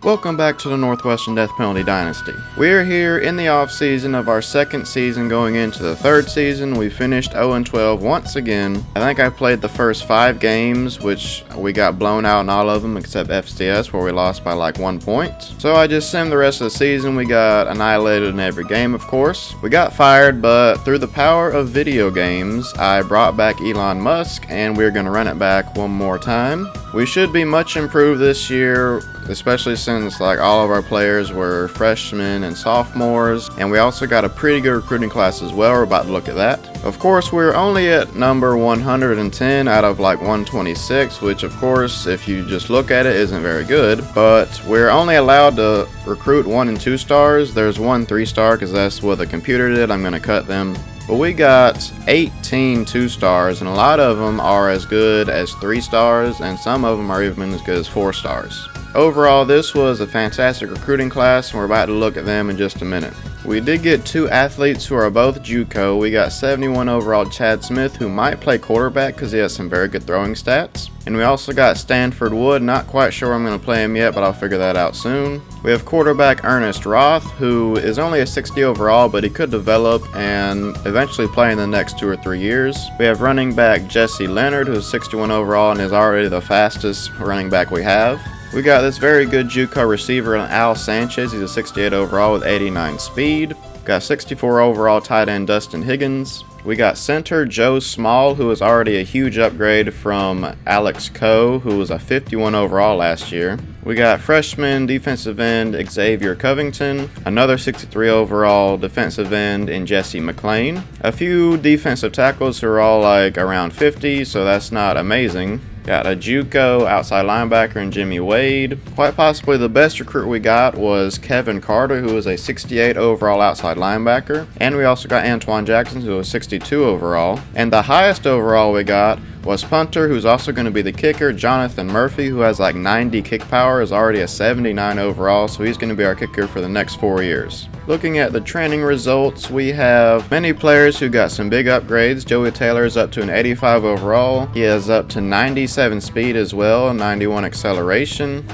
Welcome back to the Northwestern Death Penalty Dynasty. We're here in the off season of our second season going into the third season. We finished 0-12 once again. I think I played the first 5 games, which we got blown out in all of them except FCS where we lost by like 1 point. So I just simmed the rest of the season. We got annihilated in every game, of course. We got fired, but through the power of video games, I brought back Elon Musk and we're going to run it back one more time. We should be much improved this year, especially since like all of our players were freshmen and sophomores, and we also got a pretty good recruiting class as well. We're about to look at that. Of course, we're only at number 110 out of like 126, which of course, if you just look at it, isn't very good, but we're only allowed to recruit 1 and 2 stars. There's 1 3-star because that's what the computer did. I'm going to cut them. But we got 18 2-stars, and a lot of them are as good as 3 stars, and some of them are even as good as 4 stars. Overall, this was a fantastic recruiting class, and we're about to look at them in just a minute. We did get 2 athletes who are both JUCO. We got 71 overall Chad Smith, who might play quarterback because he has some very good throwing stats. And we also got Stanford Wood. Not quite sure I'm going to play him yet, but I'll figure that out soon. We have quarterback Ernest Roth, who is only a 60 overall, but he could develop and eventually play in the next 2 or 3 years. We have running back Jesse Leonard, who's 61 overall and is already the fastest running back we have. We got this very good JUCO receiver, Al Sanchez. He's a 68 overall with 89 speed. Got 64 overall tight end Dustin Higgins. We got center Joe Small, who is already a huge upgrade from Alex Coe, who was a 51 overall last year. We got freshman defensive end Xavier Covington, another 63 overall defensive end in Jesse McLean. A few defensive tackles who are all like around 50, so that's not amazing. Got a JUCO outside linebacker in Jimmy Wade. Quite possibly the best recruit we got was Kevin Carter, who was a 68 overall outside linebacker. And we also got Antoine Jackson, who was 62 overall. And the highest overall we got was punter, who's also going to be the kicker, Jonathan Murphy, who has like 90 kick power, is already a 79 overall, so he's going to be our kicker for the next 4 years. Looking at the training results, we have many players who got some big upgrades. Joey Taylor is up to an 85 overall. He is up to 97 speed as well, 91 acceleration.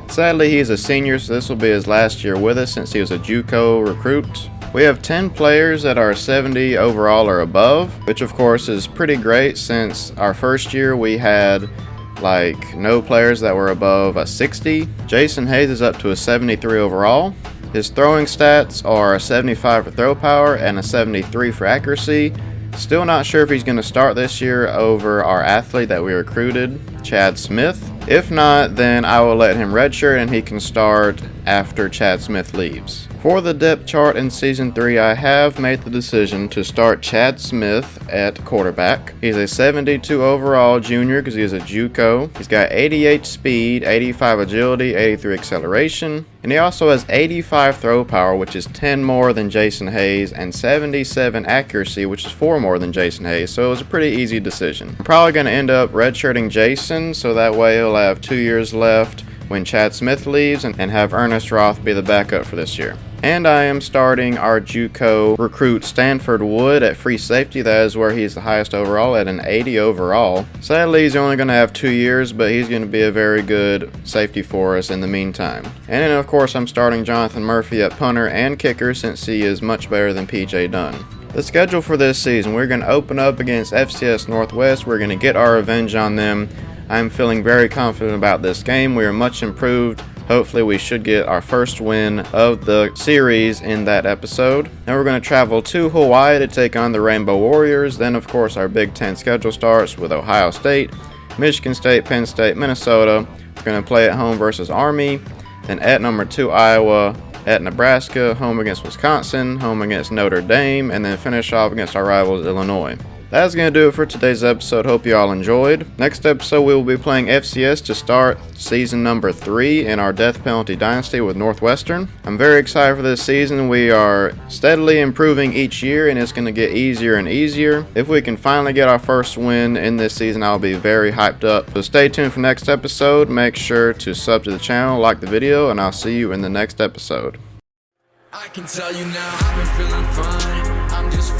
Sadly, he's a senior, so this will be his last year with us since he was a JUCO recruit. We have 10 players that are 70 overall or above, which of course is pretty great since our first year we had like no players that were above a 60. Jason Hayes is up to a 73 overall. His throwing stats are a 75 for throw power and a 73 for accuracy. Still not sure if he's going to start this year over our athlete that we recruited, Chad Smith. If not, then I will let him redshirt and he can start after Chad Smith leaves. For the depth chart in Season 3, I have made the decision to start Chad Smith at quarterback. He's a 72 overall junior because he is a JUCO. He's got 88 speed, 85 agility, 83 acceleration, and he also has 85 throw power, which is 10 more than Jason Hayes, and 77 accuracy, which is 4 more than Jason Hayes, so it was a pretty easy decision. I'm probably going to end up redshirting Jason, so that way he'll have 2 years left when Chad Smith leaves and have Ernest Roth be the backup for this year. And I am starting our JUCO recruit Stanford Wood at free safety. That is where he's the highest overall at an 80 overall. Sadly, he's only going to have 2 years, but he's going to be a very good safety for us in the meantime. And then, of course, I'm starting Jonathan Murphy at punter and kicker since he is much better than PJ Dunn. The schedule for this season, we're going to open up against FCS Northwest. We're going to get our revenge on them. I'm feeling very confident about this game. We are much improved. Hopefully we should get our first win of the series in that episode. Then we're going to travel to Hawaii to take on the Rainbow Warriors. Then of course our Big Ten schedule starts with Ohio State, Michigan State, Penn State, Minnesota. We're going to play at home versus Army. Then at number 2 Iowa, at Nebraska, home against Wisconsin, home against Notre Dame, and then finish off against our rivals Illinois. That's going to do it for today's episode. Hope you all enjoyed. Next episode, we will be playing FCS to start season number 3 in our Death Penalty Dynasty with Northwestern. I'm very excited for this season. We are steadily improving each year, and it's going to get easier and easier. If we can finally get our first win in this season, I'll be very hyped up. So stay tuned for next episode. Make sure to sub to the channel, like the video, and I'll see you in the next episode. I can tell you now, I've been feeling fine. I'm just